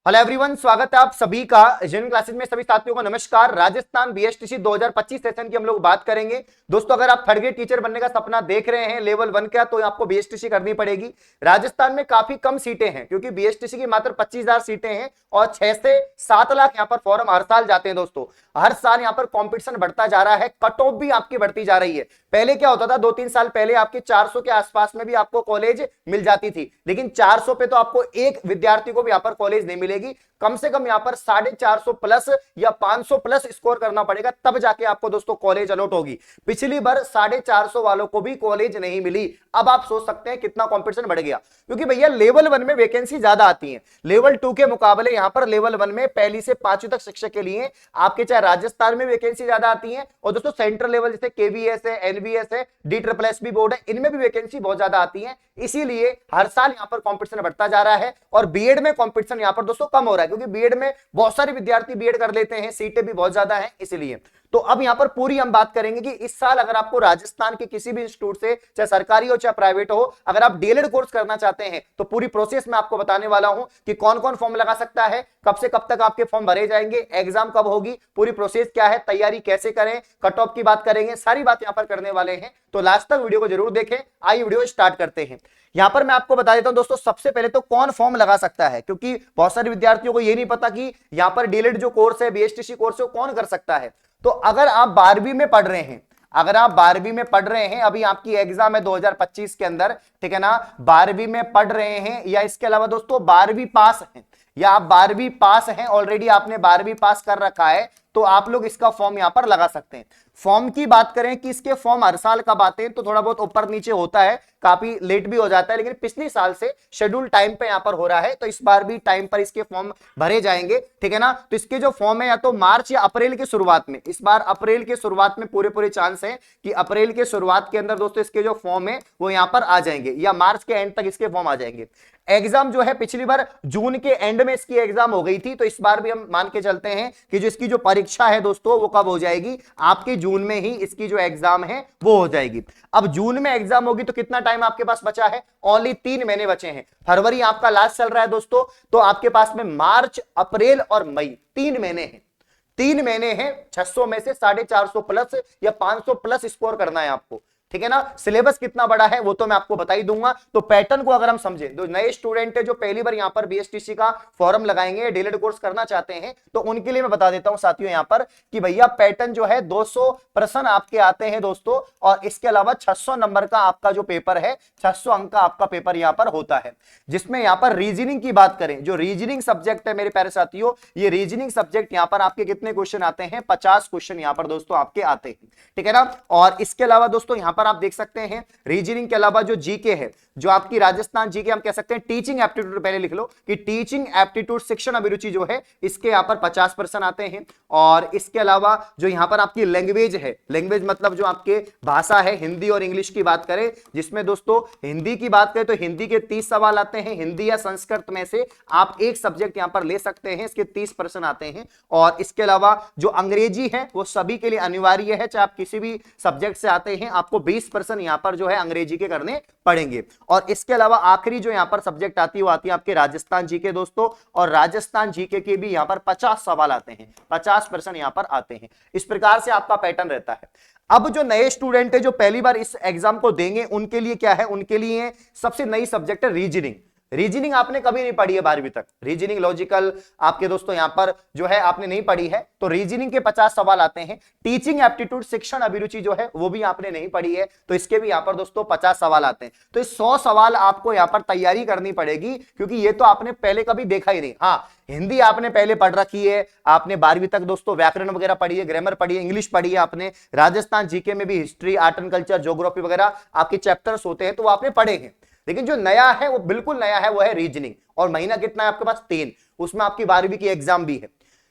Hello everyone, स्वागत है आप सभी का जिन क्लासेस में। सभी साथियों को नमस्कार। राजस्थान बीएसटीसी 2025 सेशन की हम लोग बात करेंगे। दोस्तों, अगर आप थर्ड ग्रेड टीचर बनने का सपना देख रहे हैं लेवल 1 का, तो आपको बीएसटीसी करनी पड़ेगी। राजस्थान में काफी कम सीटें हैं क्योंकि बीएसटीसी की मात्र 25,000 सीटें हैं और 6 से 7 लाख यहाँ पर फॉर्म हर साल जाते हैं। दोस्तों, हर साल यहाँ पर कॉम्पिटिशन बढ़ता जा रहा है, कट ऑफ भी आपकी बढ़ती जा रही है। पहले क्या होता था, 2-3 साल पहले आपके 400 के आसपास में भी आपको कॉलेज मिल जाती थी, लेकिन 400 पे तो आपको एक विद्यार्थी को भी यहाँ पर कॉलेज नहीं मिलेगी। कम से कम यहां पर 450 प्लस या 500 प्लस स्कोर करना पड़ेगा, तब जाके आपको दोस्तों कॉलेज अलॉट होगी। पिछली बार 450 वालों को भी कॉलेज नहीं मिली। अब आप सोच सकते हैं कितना कंपटीशन बढ़ गया, क्योंकि भैया लेवल 1 में वैकेंसी ज्यादा आती है। लेवल 2 के मुकाबले यहां पर लेवल 1 में पहली से 5वीं तक शिक्षक के लिए आपके चाहे राजस्थान में वैकेंसी ज्यादा आती है, और दोस्तों सेंट्रल लेवल जैसे केवीएस है, एनवीएस है, DSSS बोर्ड है, इनमें भी वैकेंसी बहुत ज्यादा आती है। इसीलिए हर साल यहां पर कंपटीशन बढ़ता जा रहा है। और बीएड में कंपटीशन यहां पर दोस्तों कम हो रहा है, क्योंकि बीएड में बहुत सारे विद्यार्थी बीएड कर लेते हैं, सीटें भी बहुत ज्यादा हैं, इसलिए। तो अब यहां पर पूरी हम बात करेंगे कि इस साल अगर आपको राजस्थान के किसी भी इंस्टीट्यूट से, चाहे सरकारी हो चाहे प्राइवेट हो, अगर आप डीएलएड कोर्स करना चाहते हैं तो पूरी प्रोसेस मैं आपको बताने वाला हूं कि कौन कौन फॉर्म लगा सकता है, कब से कब तक आपके फॉर्म भरे जाएंगे, एग्जाम कब होगी, पूरी प्रोसेस क्या है, तैयारी कैसे करें, कट ऑफ की बात करेंगे, सारी बात यहां पर करने वाले हैं। तो लास्ट तक वीडियो को जरूर देखें। आइए वीडियो स्टार्ट करते हैं। यहां पर मैं आपको बता देता हूं दोस्तों, सबसे पहले तो कौन फॉर्म लगा सकता है, क्योंकि बहुत सारे विद्यार्थियों को यह नहीं पता कि यहां पर डीएलएड जो कोर्स है, बीएसटीसी कोर्स है, वो कौन कर सकता है। तो अगर आप 12वीं में पढ़ रहे हैं, अगर आप 12वीं में पढ़ रहे हैं, अभी आपकी एग्जाम है 2025 के अंदर, ठीक है ना, 12वीं में पढ़ रहे हैं, या इसके अलावा दोस्तों 12वीं पास हैं, या आप 12वीं पास हैं, ऑलरेडी आपने 12वीं पास कर रखा है, तो आप लोग इसका फॉर्म यहां पर लगा सकते हैं। फॉर्म की बात करें कि इसके फॉर्म हर साल कब आते हैं, तो थोड़ा बहुत ऊपर नीचे होता है, काफी लेट भी हो जाता है, लेकिन पिछले साल से शेड्यूल टाइम पे यहां पर हो रहा है, तो इस बार भी टाइम पर इसके फॉर्म भरे जाएंगे, ठीक है ना। तो इसके जो फॉर्म है या तो मार्च या अप्रैल के शुरुआत में, इस बार अप्रैल के शुरुआत में पूरे चांस है कि अप्रैल के शुरुआत के अंदर दोस्तों इसके जो फॉर्म है वो यहां पर आ जाएंगे, या मार्च के एंड तक इसके फॉर्म आ जाएंगे। एग्जाम जो है पिछली बार जून के एंड में इसकी एग्जाम हो गई थी, तो इस बार भी हम मान के चलते हैं कि जो इसकी जो परीक्षा है दोस्तों वो कब हो जाएगी, आपके जून में ही इसकी जो एग्जाम है वो हो जाएगी। अब जून में एग्जाम होगी तो कितना टाइम आपके पास बचा है, ओनली 3 महीने बचे हैं। फरवरी आपका लास्ट चल रहा है दोस्तों, तो आपके पास में मार्च, अप्रैल और मई 3 महीने हैं। 3 महीने हैं, 600 में से 450 प्लस या 500 प्लस स्कोर करना है आपको, ठीक है ना। सिलेबस कितना बड़ा है वो तो मैं आपको बता ही दूंगा। तो पैटर्न को अगर हम समझे, तो नए स्टूडेंट है जो पहली बार यहां पर बीएसटीसी का फॉर्म लगाएंगे, डीएलएड कोर्स करना चाहते हैं, तो उनके लिए मैं बता देता हूं साथियों यहां पर कि भैया पैटर्न जो है 200 प्रश्न आपके आते हैं दोस्तों, और इसके अलावा 600 नंबर का आपका जो पेपर है, 600 अंक का आपका पेपर यहां पर होता है, जिसमें यहां पर रीजनिंग की बात करें, जो रीजनिंग सब्जेक्ट है मेरे प्यारे साथियों, ये रीजनिंग सब्जेक्ट यहां पर आपके कितने क्वेश्चन आते हैं, 50 क्वेश्चन यहां पर दोस्तों आपके आते हैं, ठीक है ना। और इसके अलावा दोस्तों यहां पर आप देख सकते हैं रीजनिंग के अलावा जो जीके है, जो आपकी राजस्थान जीके हम कह सकते हैं टीचिंग एप्टीट्यूड, पहले लिख लो कि टीचिंग एप्टीट्यूड शिक्षण अभिरुचि जो है, इसके यहां पर 50% आते हैं। और इसके अलावा जो यहां पर आपकी लैंग्वेज है, लैंग्वेज मतलब जो आपके भाषा है, हिंदी और इंग्लिश की बात करें, जिसमें दोस्तों हिंदी की बात करें तो हिंदी के 30 सवाल आते हैं, हिंदी या संस्कृत में से आप एक सब्जेक्ट यहां पर ले सकते हैं, इसके 30% आते हैं। और इसके अलावा जो अंग्रेजी है वो सभी के लिए अनिवार्य है, चाहे आप किसी भी सब्जेक्ट से आते हैं, आपको 20% यहां पर जो है अंग्रेजी के करने पड़ेंगे। और इसके अलावा आखिरी जो यहां पर सब्जेक्ट आती है वो आती है आपके राजस्थान जीके दोस्तों, और राजस्थान जीके के भी यहां पर 50 सवाल आते हैं, 50% यहां पर आते हैं। इस प्रकार से आपका पैटर्न रहता है। अब जो नए स्टूडेंट है जो पहली बार इस एग्जाम को देंगे, उनके लिए क्या है, उनके लिए सबसे नई सब्जेक्ट है रीजनिंग। रीजनिंग आपने कभी नहीं पढ़ी है 12वीं तक, रीजनिंग लॉजिकल आपके दोस्तों यहां पर जो है आपने नहीं पढ़ी है, तो रीजनिंग के 50 सवाल आते हैं। टीचिंग एप्टीट्यूड शिक्षण अभिरुचि जो है वो भी आपने नहीं पढ़ी है, तो इसके भी यहां पर दोस्तों 50 सवाल आते हैं। तो इस 100 सवाल आपको यहां पर तैयारी करनी पड़ेगी, क्योंकि ये तो आपने पहले कभी देखा ही नहीं। हाँ, हिंदी आपने पहले पढ़ रखी है, आपने 12वीं तक दोस्तों व्याकरण वगैरह पढ़ी है, ग्रामर पढ़ी है, इंग्लिश पढ़ी है आपने, राजस्थान जीके में भी history, art and culture, geography वगैरह आपके चैप्टर्स होते हैं, तो वो आपने पढ़े हैं। लेकिन जो नया है वो बिल्कुल नया है, वो है रीजनिंग। और महीना कितना है आपके पास, 3, उसमें आपकी 12वीं की एग्जाम भी है,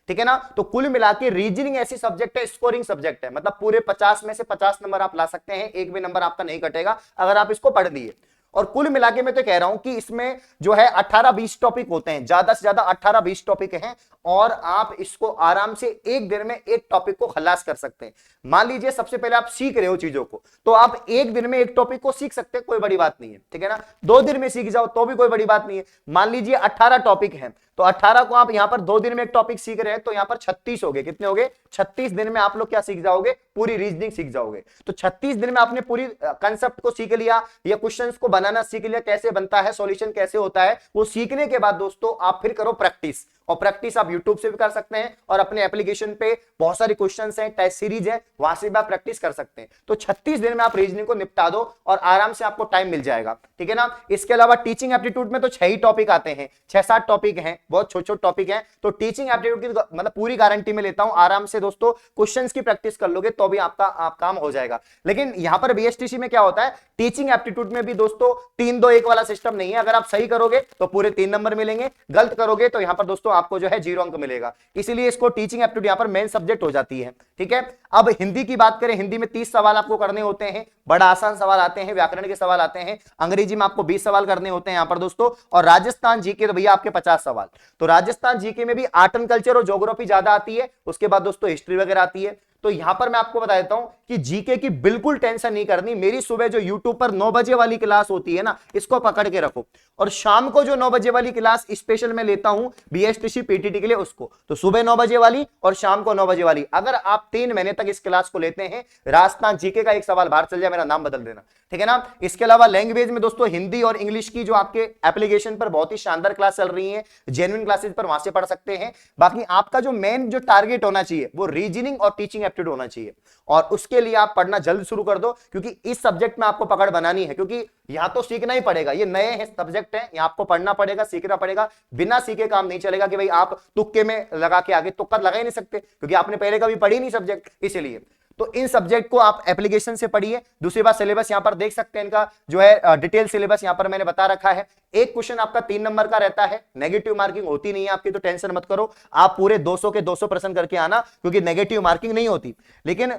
ठीक है ना। तो कुल मिला के रीजनिंग ऐसी सब्जेक्ट है, स्कोरिंग सब्जेक्ट है, मतलब पूरे 50 में से 50 नंबर आप ला सकते हैं, एक भी नंबर आपका नहीं कटेगा अगर आप इसको पढ़ लिए। और कुल मिला के मैं तो कह रहा हूं कि इसमें जो है 18-20 टॉपिक होते हैं, ज्यादा से ज्यादा 18-20 टॉपिक हैं, और आप इसको आराम से एक दिन में एक टॉपिक को खलास कर सकते हैं। मान लीजिए सबसे पहले आप सीख रहे हो चीजों को, तो आप एक दिन में एक टॉपिक को सीख सकते हैं, कोई बड़ी बात नहीं है, ठीक है ना। 2 दिन में सीख जाओ तो भी कोई बड़ी बात नहीं है। मान लीजिए 18 टॉपिक हैं, तो 18 को आप यहां पर 2 दिन में एक टॉपिक सीख रहे हैं, तो यहां पर 36 हो गए। कितने हो गए? 36 दिन में आप लोग क्या सीख जाओगे? पूरी रीजनिंग सीख जाओगे। तो 36 दिन में आपने पूरी कंसेप्ट को सीख लिया, या क्वेश्चंस को बनाना सीख लिया, कैसे बनता है, सॉल्यूशन कैसे होता है। वो सीखने के बाद दोस्तों आप फिर करो प्रैक्टिस, और प्रैक्टिस आप YouTube से भी कर सकते हैं, और अपने एप्लीकेशन पे बहुत सारे क्वेश्चंस हैं, टेस्ट सीरीज है, वहां से भी आप प्रैक्टिस कर सकते हैं। तो 36 दिन में आप रीजनिंग को निपटा दो और आराम से आपको टाइम मिल जाएगा, ठीक है ना। इसके अलावा टीचिंग एप्टीट्यूड में तो 6 ही टॉपिक आते हैं, 6-7 टॉपिक हैं, बहुत छोटे छोटे टॉपिक हैं। तो टीचिंग एप्टीट्यूड की मतलब पूरी गारंटी में लेता हूं, आराम से दोस्तों क्वेश्चंस की प्रैक्टिस कर लोगे तो भी आपका काम हो जाएगा। लेकिन यहां पर बीएसटीसी में क्या होता है, टीचिंग एप्टीट्यूड में भी दोस्तों 3-2-1 वाला सिस्टम नहीं है। अगर आप सही करोगे तो पूरे 3 नंबर मिलेंगे, गलत करोगे तो यहां पर दोस्तों आपको जो है 0 अंक मिलेगा। इसीलिए इसको टीचिंग एप्टीट्यूड यहां पर मेन सब्जेक्ट हो जाती है, ठीक है। अब हिंदी की बात करें, हिंदी में 30 सवाल आपको करने होते हैं, बड़ा आसान सवाल आते हैं, व्याकरण के सवाल आते हैं। अंग्रेजी में आपको 20 सवाल करने होते हैं यहां पर दोस्तों, और राजस्थान जीके तो भैया आपके 50 सवाल। तो राजस्थान जीके में भी आर्ट एंड कल्चर और ज्योग्राफी ज्यादा आती है, उसके बाद दोस्तों हिस्ट्री वगैरह आती है। तो यहां पर मैं आपको बता देता हूं कि जीके की बिल्कुल टेंशन नहीं करनी। मेरी सुबह जो यूट्यूब पर 9 बजे वाली क्लास होती है ना, इसको पकड़ के रखो, और शाम को जो 9 बजे वाली क्लास स्पेशल में लेता हूं बीएसटीसी पीटीटी के लिए, उसको तो सुबह 9 बजे वाली और शाम को 9 बजे वाली। अगर आप 3 महीने तक इस क्लास को लेते हैं, राजस्थान जीके का एक सवाल बाहर चल जाए मेरा नाम बदल देना, ठीक है ना। इसके अलावा लैंग्वेज में दोस्तों हिंदी और इंग्लिश की जो आपके एप्लीकेशन पर बहुत ही शानदार क्लास चल रही है, जेन्युइन क्लासेस पर, वहां से पढ़ सकते हैं। बाकी आपका जो मेन जो टारगेट होना चाहिए वो रीजनिंग और टीचिंग एप्टीट्यूड होना चाहिए, और उसके लिए आप पढ़ना जल्द शुरू कर दो, क्योंकि इस सब्जेक्ट में आपको पकड़ बनानी है। क्योंकि यहां तो सीखना ही पड़ेगा, ये नए सब्जेक्ट है, यहां आपको पढ़ना पड़ेगा, सीखना पड़ेगा। बिना सीखे काम नहीं चलेगा कि भाई आप तुक्के में लगा के आगे, तुक्का लगा ही नहीं सकते, क्योंकि आपने पहले कभी पढ़ी नहीं सब्जेक्ट, इसीलिए। तो इन सब्जेक्ट को आप एप्लीकेशन से पढ़िए। दूसरी बात, सिलेबस यहां पर देख सकते हैं, इनका जो है डिटेल सिलेबस यहां पर मैंने बता रखा है। एक क्वेश्चन आपका 3 नंबर का रहता है, नेगेटिव मार्किंग होती नहीं है आपकी, तो टेंशन मत करो। आप पूरे 200 के 200 प्रश्न करके आना, क्योंकि नेगेटिव मार्किंग नहीं होती। लेकिन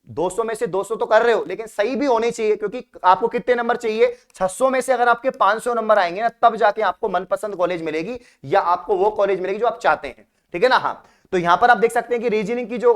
200 में से 200 तो कर रहे हो, लेकिन सही भी होने चाहिए, क्योंकि आपको कितने नंबर चाहिए? 600 में से अगर आपके 500 नंबर आएंगे ना, तब जाके आपको मनपसंद कॉलेज मिलेगी, या आपको वो कॉलेज मिलेगी जो आप चाहते हैं, ठीक है ना। हाँ, तो यहां पर आप देख सकते हैं कि रीजनिंग की जो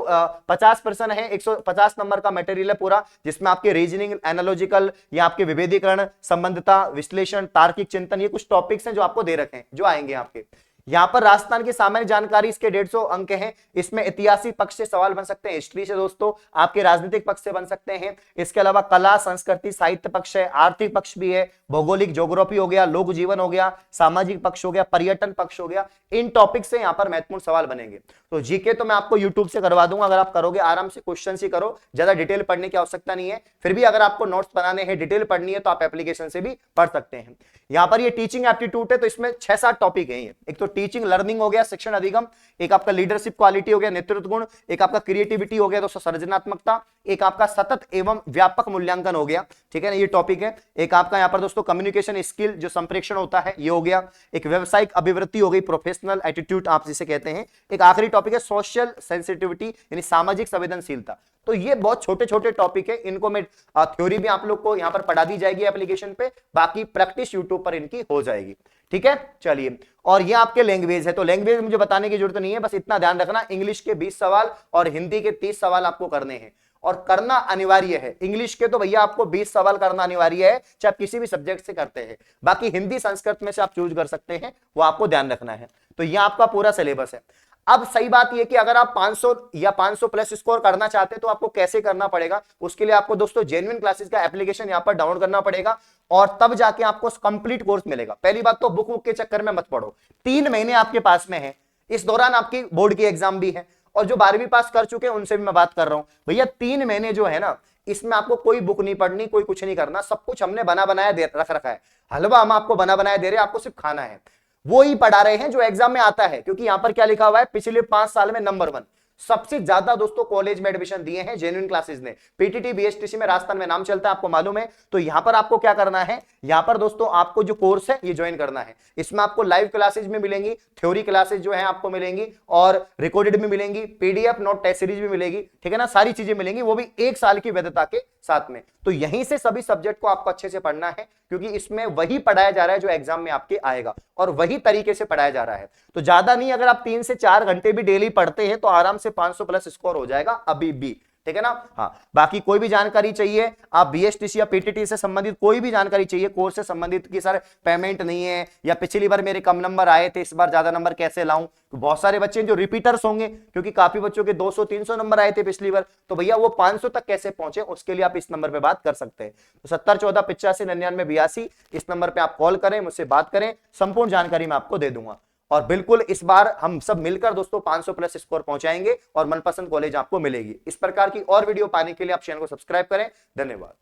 50% है, 150 नंबर का मटेरियल है पूरा, जिसमें आपके रीजनिंग, एनालॉजिकल, या आपके विभेदीकरण, संबंधता, विश्लेषण, तार्किक चिंतन, ये कुछ टॉपिक्स हैं जो आपको दे रखे हैं, जो आएंगे आपके। यहां पर राजस्थान की सामान्य जानकारी, इसके 150 अंक हैं। इसमें ऐतिहासिक पक्ष से सवाल बन सकते हैं, हिस्ट्री से दोस्तों, आपके राजनीतिक पक्ष से बन सकते हैं। इसके अलावा कला, संस्कृति, साहित्य पक्ष है, आर्थिक पक्ष भी है, भौगोलिक ज्योग्राफी हो गया, लोक जीवन हो गया, सामाजिक पक्ष हो गया, पर्यटन पक्ष हो गया। इन टॉपिक से यहां पर महत्वपूर्ण सवाल बनेंगे। तो जीके तो मैं आपको यूट्यूब से करवा दूंगा, अगर आप करोगे आराम से, क्वेश्चन ही करो, ज्यादा डिटेल पढ़ने की आवश्यकता नहीं है। फिर भी अगर आपको नोट्स बनाने हैं, डिटेल पढ़नी है, तो आप एप्लीकेशन से भी पढ़ सकते हैं। यहां पर ये टीचिंग एप्टीट्यूड है, तो इसमें 6-7 टॉपिक है। एक तो टीचिंग लर्निंग हो गया, शिक्षण अधिगम, एक आपका लीडरशिप क्वालिटी हो गया, नेतृत्व गुण, एक आपका क्रिएटिविटी हो गया, दोस्तों सृजनात्मकता, एक आपका सतत एवं व्यापक मूल्यांकन हो गया, ठीक है ना, ये टॉपिक है। एक आपका यहां पर दोस्तों कम्युनिकेशन स्किल, जो संप्रेषण होता है, ये हो गया। एक व्यवसायिक अभिवृत्ति हो गई, प्रोफेशनल एटीट्यूड आप जिसे कहते हैं। एक आखिरी टॉपिक है सोशल सेंसिटिविटी, यानी सामाजिक संवेदनशीलता। तो ये बहुत छोटे छोटे टॉपिक है, इनको मैं थ्योरी भी आप लोग को यहां पर पढ़ा दी जाएगी एप्लीकेशन पे, बाकी प्रैक्टिस यूट्यूब पर इनकी हो जाएगी, ठीक है। चलिए, और ये आपके लैंग्वेज है, तो लैंग्वेज मुझे बताने की जरूरत नहीं है, बस इतना ध्यान रखना, इंग्लिश के 20 सवाल और हिंदी के 30 सवाल आपको करने हैं, और करना अनिवार्य है। इंग्लिश के तो भैया आपको 20 सवाल करना अनिवार्य है, चाहे आप किसी भी सब्जेक्ट से करते हैं। बाकी हिंदी, संस्कृत में से आप चूज कर सकते हैं, वो आपको ध्यान रखना है। तो ये आपका पूरा सिलेबस है। अब सही बात यह कि अगर आप 500 या 500 प्लस स्कोर करना चाहते हैं, तो आपको कैसे करना पड़ेगा? उसके लिए आपको दोस्तों जेन्युइन क्लासेस का एप्लीकेशन यहां पर डाउनलोड करना पड़ेगा, और तब जाके आपको कंप्लीट कोर्स मिलेगा। पहली बात तो बुक के चक्कर में मत पड़ो, 3 महीने आपके पास में है, इस दौरान आपकी बोर्ड की एग्जाम भी है, और जो 12वीं पास कर चुके हैं उनसे भी मैं बात कर रहा हूं भैया। 3 महीने जो है ना, इसमें आपको कोई बुक नहीं पढ़नी, कोई कुछ नहीं करना, सब कुछ हमने बना बनाया रख रखा है। हलवा हम आपको बना बनाया दे रहे हैं, आपको सिर्फ खाना है। वो ही पढ़ा रहे हैं जो एग्जाम में आता है, क्योंकि यहां पर क्या लिखा हुआ है, पिछले 5 साल में नंबर 1 सबसे ज्यादा दोस्तों कॉलेज में एडमिशन दिए हैं जेन्युइन क्लासेस ने। पीटीटी बीएसटीसी में राजस्थान में नाम चलता है, आपको मालूम है। तो यहां पर आपको क्या करना है, यहां पर दोस्तों आपको जो कोर्स है ये ज्वाइन करना है। इसमें आपको लाइव क्लासेज में मिलेंगी, थ्योरी क्लासेज जो है आपको मिलेंगी, और रिकॉर्डेड भी मिलेंगी, पीडीएफ नोट टेस्ट सीरीज भी मिलेगी, ठीक है ना, सारी चीजें मिलेंगी, वो भी 1 साल की वैधता के साथ में। तो यहीं से सभी सब्जेक्ट को आपको अच्छे से पढ़ना है, क्योंकि इसमें वही पढ़ाया जा रहा है जो एग्जाम में आपके आएगा, और वही तरीके से पढ़ाया जा रहा है। तो ज्यादा नहीं, अगर आप 3 से 4 घंटे भी डेली पढ़ते हैं तो आराम से 500 प्लस स्कोर हो जाएगा अभी भी, ठीक है ना। हाँ, बाकी कोई भी जानकारी चाहिए, आप बीएसटीसी या पीटीटी से संबंधित कोई भी जानकारी चाहिए, कोर्स से संबंधित कि सर पेमेंट नहीं है या पिछली बार मेरे कम नंबर आए थे, इस बार ज्यादा नंबर कैसे लाऊं, तो बहुत सारे बच्चे जो रिपीटर्स होंगे, क्योंकि काफी बच्चों के 200-300 नंबर आए थे पिछली बार, तो भैया वो 500 तक कैसे पहुंचे, उसके लिए आप इस नंबर पे बात कर सकते हैं। तो 7014859982 इस नंबर पे आप कॉल करें, मुझसे बात करें, संपूर्ण जानकारी मैं आपको दे दूंगा। और बिल्कुल इस बार हम सब मिलकर दोस्तों 500 प्लस स्कोर पहुंचाएंगे और मनपसंद कॉलेज आपको मिलेगी। इस प्रकार की और वीडियो पाने के लिए आप चैनल को सब्सक्राइब करें। धन्यवाद।